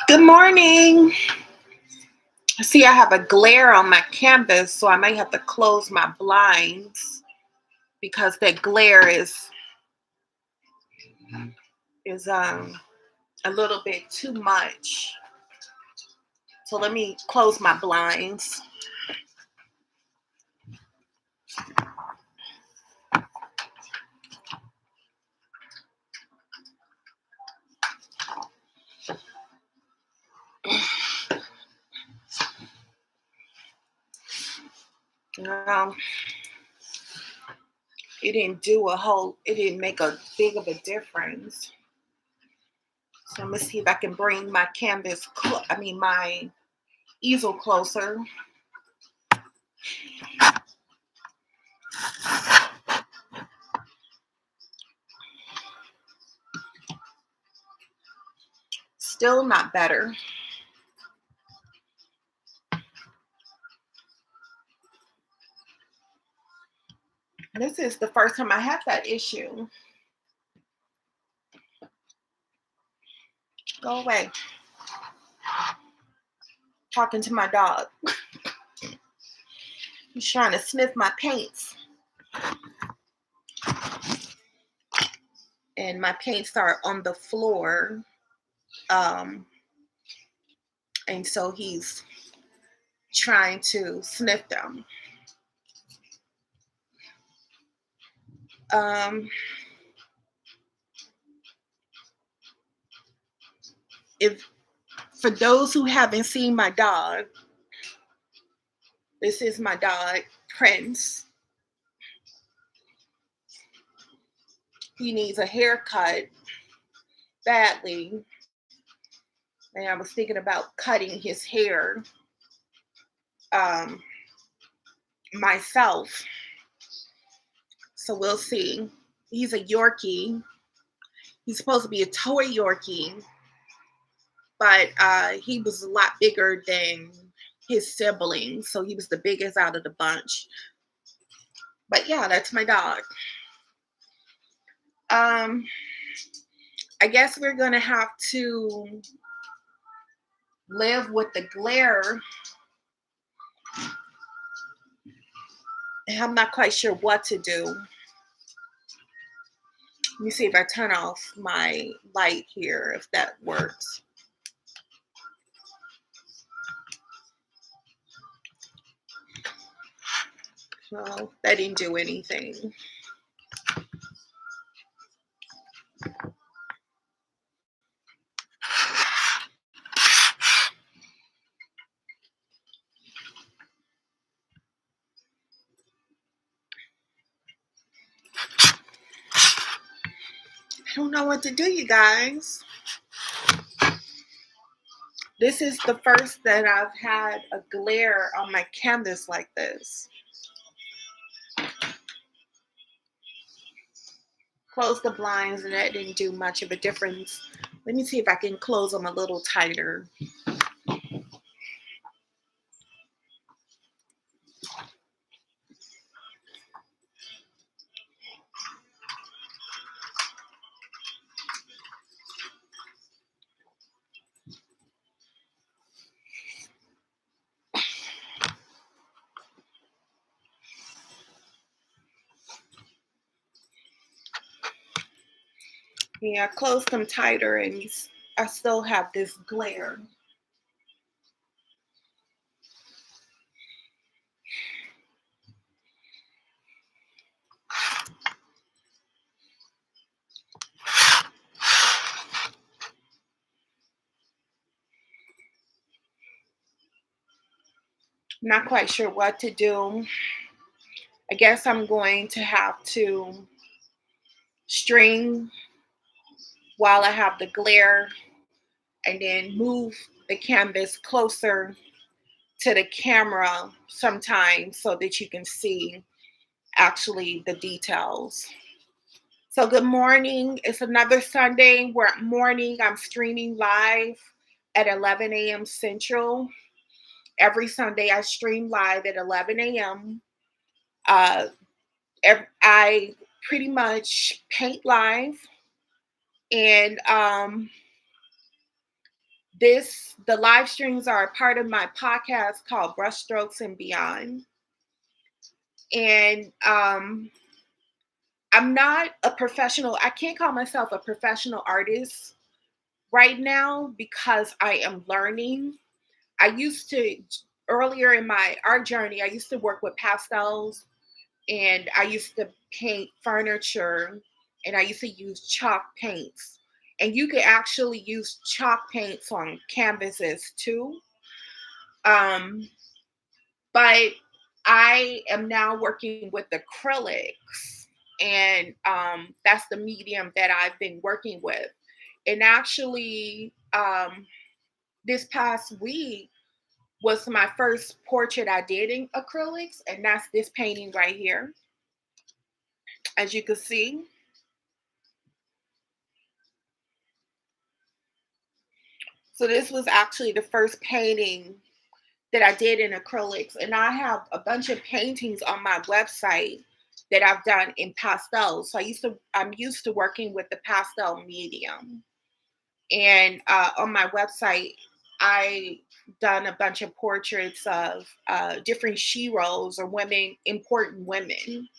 Good morning. See, I have a glare on my canvas, so I might have to close my blinds because that glare is a little bit too much. So let me close my blinds. Um, it didn't make a big of a difference. So let me see if I can bring my my easel closer. Still not better. This is the first time I had that issue. Go away. Talking to my dog. He's trying to sniff my paints. And my paints are on the floor. And so he's trying to sniff them. If for those who haven't seen my dog, this is my dog, Prince. He needs a haircut badly. And I was thinking about cutting his hair myself. So we'll see. He's a Yorkie. He's supposed to be a toy Yorkie, but he was a lot bigger than his siblings. So he was the biggest out of the bunch. But yeah, that's my dog. I guess we're going to have to live with the glare. I'm not quite sure what to do. Let me see if I turn off my light here, if that works. No, that didn't do anything. I don't know what to do, you guys. This is the first that I've had a glare on my canvas like this. Close the blinds and that didn't do much of a difference. Let me see if I can close them a little tighter. Yeah, I closed them tighter and I still have this glare. Not quite sure what to do. I guess I'm going to have to string while I have the glare and then move the canvas closer to the camera sometimes so that you can see actually the details. So good morning. It's another Sunday. We're at morning. I'm streaming live at 11 a.m. Central. Every Sunday I stream live at 11 a.m. I pretty much paint live. And the live streams are a part of my podcast called Brushstrokes and Beyond. And I'm not a professional. I can't call myself a professional artist right now because I am learning. I used to, earlier in my art journey, I used to work with pastels, and I used to paint furniture, and I used to use chalk paints. And you could actually use chalk paints on canvases too. Um, but I am now working with acrylics, and that's the medium that I've been working with. And actually, this past week was my first portrait I did in acrylics, and that's this painting right here, as you can see. So this was actually the first painting that I did in acrylics, and I have a bunch of paintings on my website that I've done in pastels. So I'm used to working with the pastel medium, and on my website, I done a bunch of portraits of different sheroes or women, important women.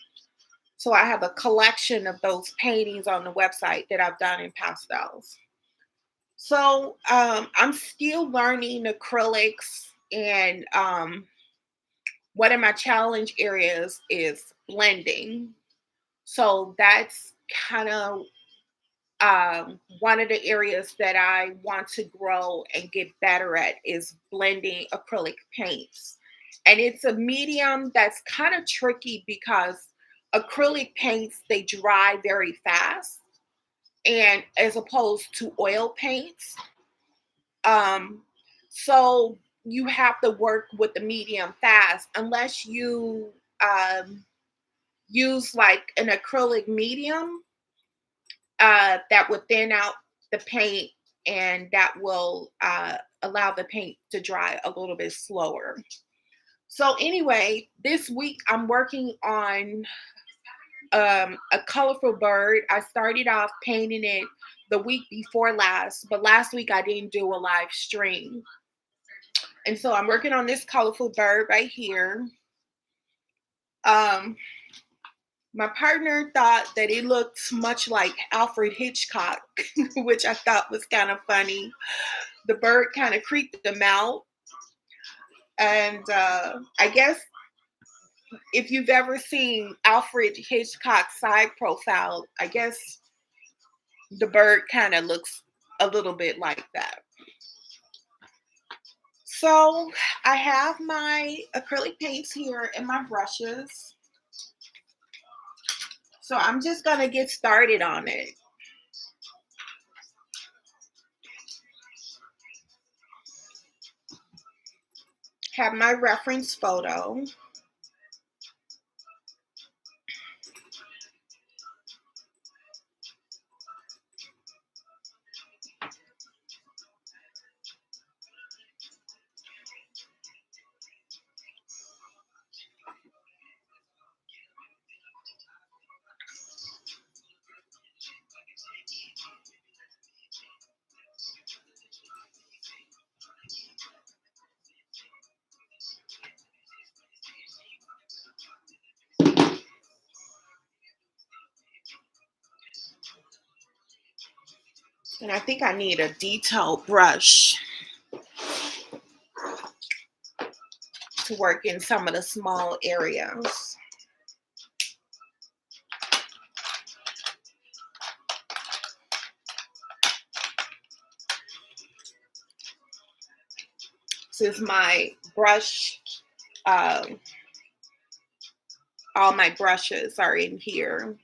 So I have a collection of those paintings on the website that I've done in pastels. So I'm still learning acrylics, and one of my challenge areas is blending. So that's kind of one of the areas that I want to grow and get better at is blending acrylic paints. And it's a medium that's kind of tricky because acrylic paints, they dry very fast, and as opposed to oil paints. Um, so you have to work with the medium fast unless you use like an acrylic medium that would thin out the paint, and that will allow the paint to dry a little bit slower. So anyway, this week I'm working on a colorful bird. I started off painting it the week before last, but last week I didn't do a live stream. And so I'm working on this colorful bird right here. Um, my partner thought that it looked much like Alfred Hitchcock, which I thought was kind of funny. The bird kind of creeped him out. And I guess if you've ever seen Alfred Hitchcock's side profile, I guess the bird kind of looks a little bit like that. So I have my acrylic paints here and my brushes. So I'm just going to get started on it. Have my reference photo. And I think I need a detailed brush to work in some of the small areas. This is my brush. Um, all my brushes are in here.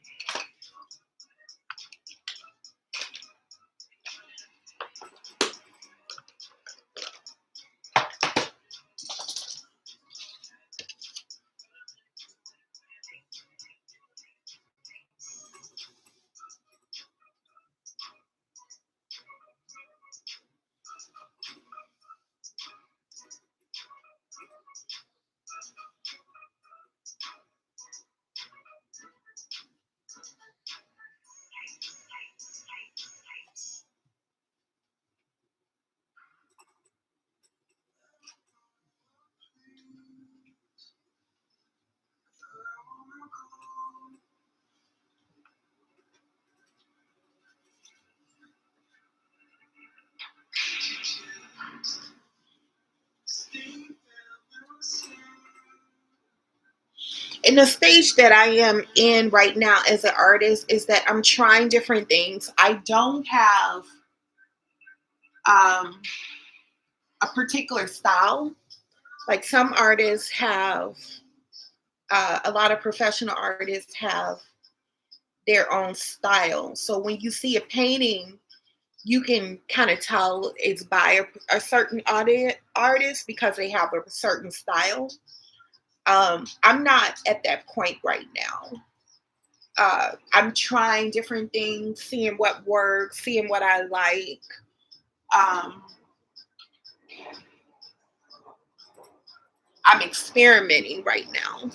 in the stage that I am in right now as an artist is that I'm trying different things. I don't have um, a particular style. Like some artists have, a lot of professional artists have their own style. So when you see a painting, you can kind of tell it's by a certain artist because they have a certain style. I'm not at that point right now. I'm trying different things, seeing what works, seeing what I like. Um, I'm experimenting right now.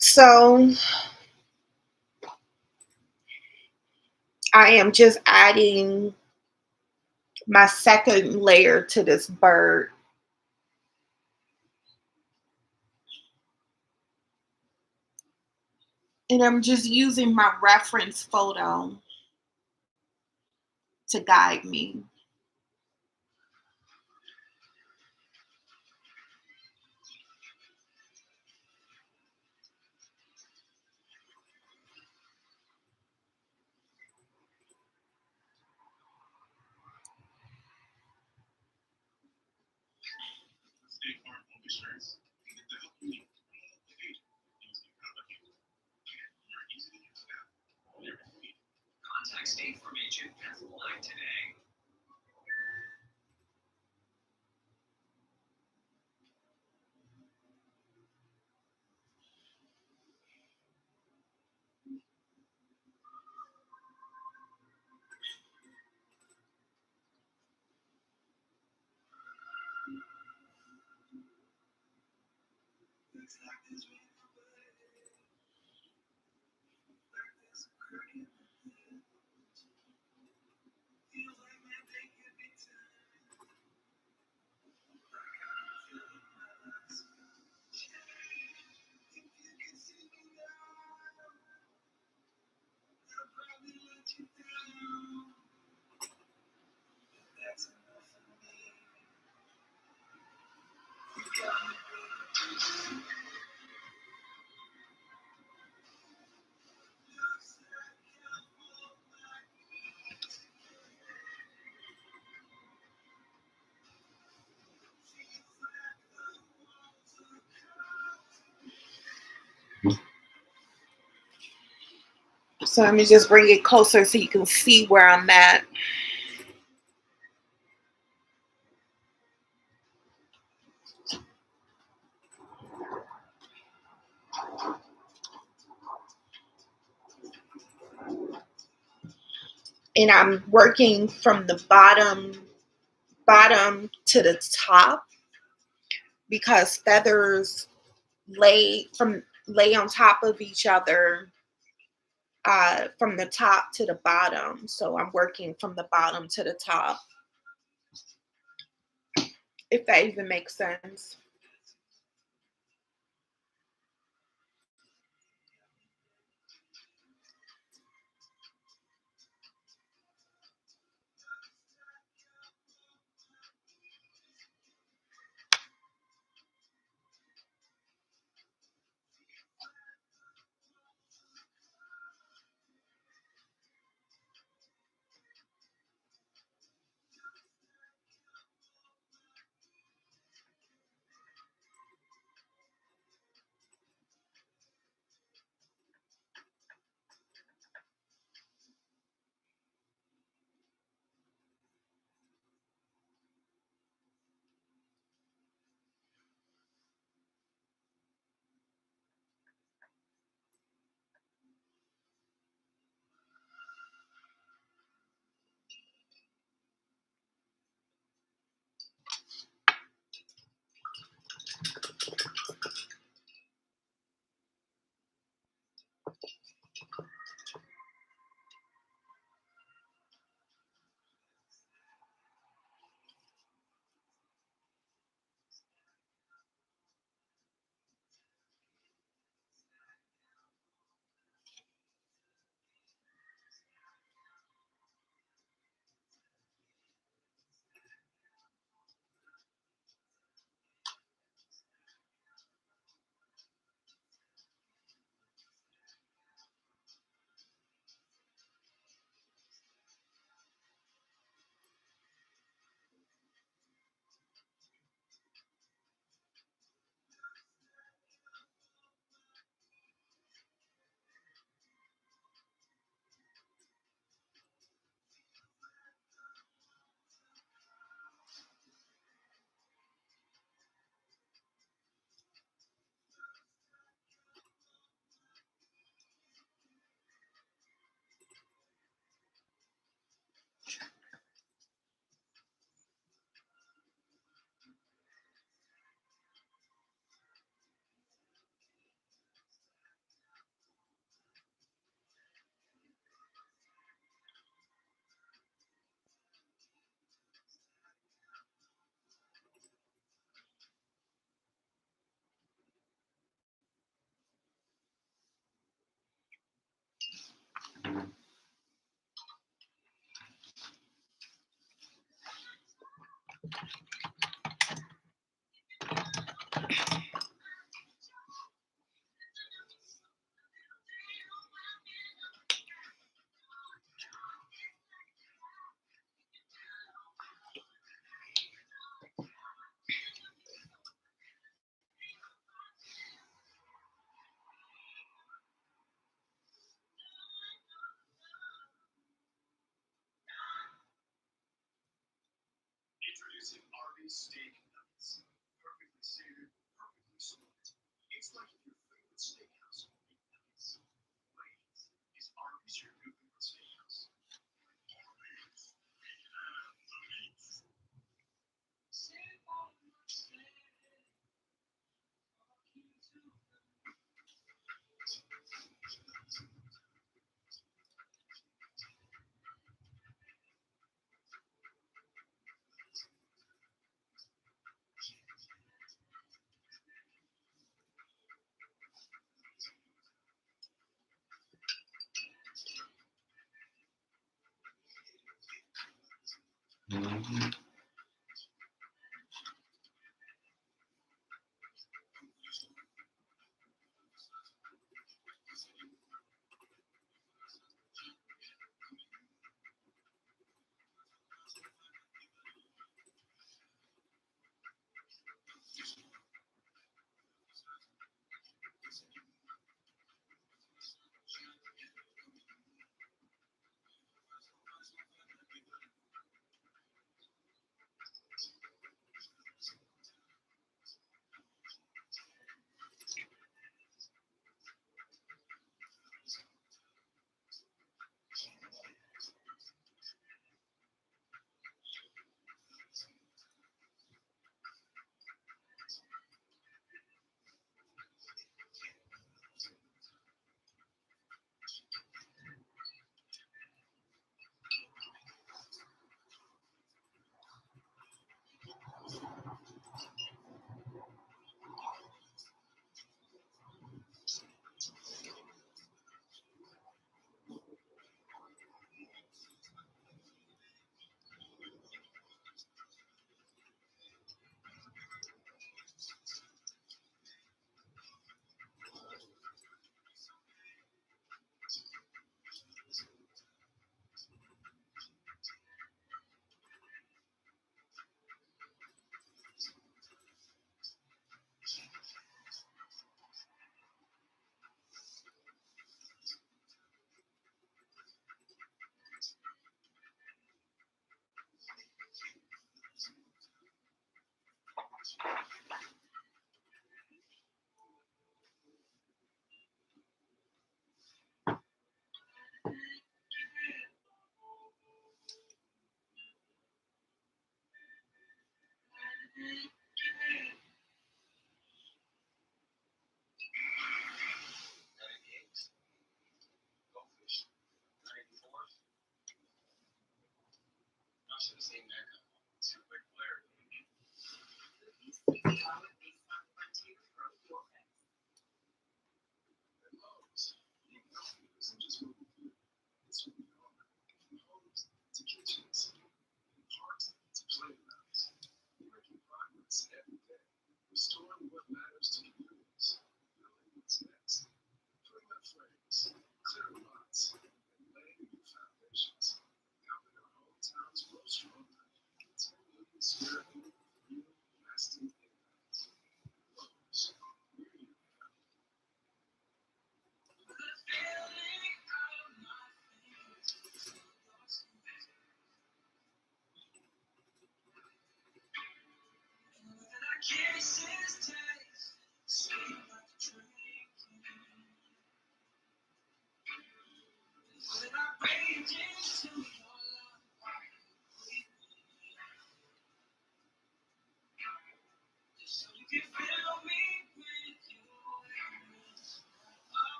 So I am just adding my second layer to this bird. And I'm just using my reference photo to guide me. So let me just bring it closer so you can see where I'm at. And I'm working from the bottom to the top, because feathers lay on top of each other from the top to the bottom. So I'm working from the bottom to the top, if that even makes sense.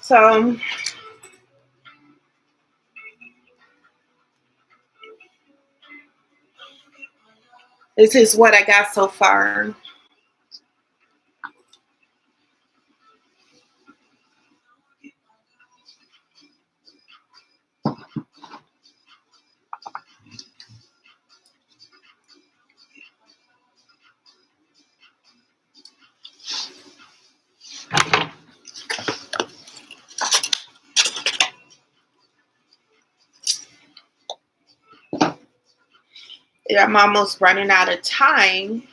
So this is what I got so far. I'm almost running out of time.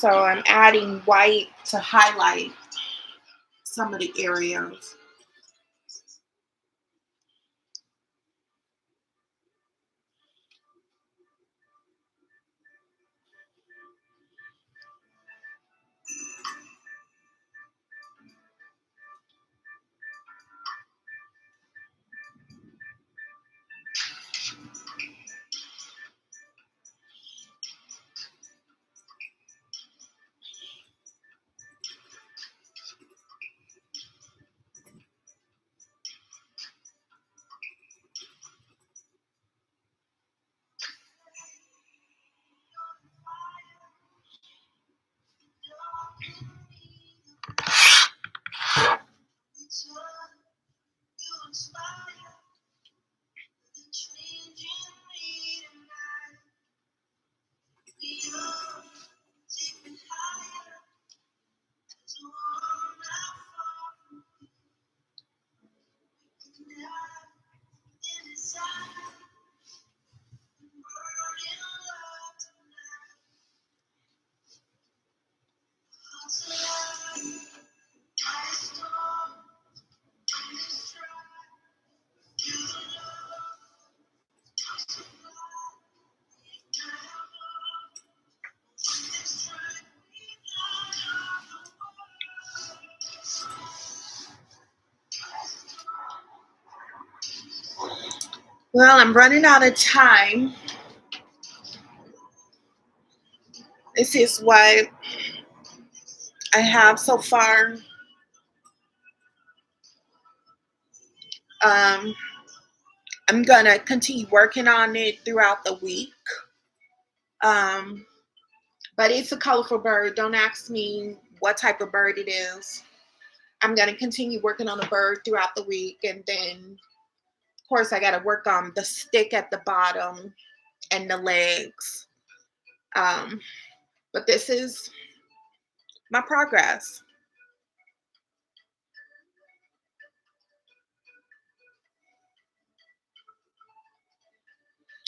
So I'm adding white to highlight some of the areas. Well, I'm running out of time. This is what I have so far. Um, I'm gonna continue working on it throughout the week. Um, but it's a colorful bird. Don't ask me what type of bird it is. I'm gonna continue working on the bird throughout the week, and then, of course, I gotta work on the stick at the bottom and the legs. Um, but this is my progress.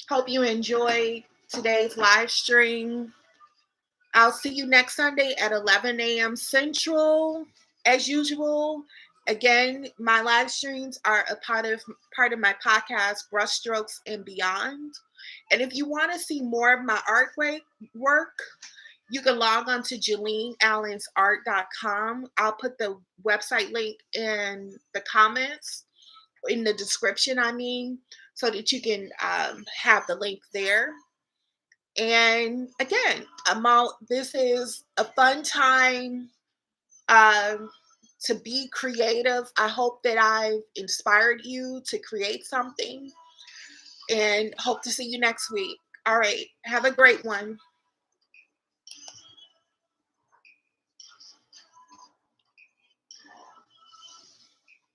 Hope you enjoyed today's live stream. I'll see you next Sunday at 11 a.m. Central, as usual. Again, my live streams are a part of my podcast, Brushstrokes and Beyond. And if you want to see more of my artwork, you can log on to JaleneAllensArt.com. I'll put the website link in the comments, in the description, so that you can have the link there. And again, this is a fun time to be creative. I hope that I've inspired you to create something, and hope to see you next week. All right. Have a great one.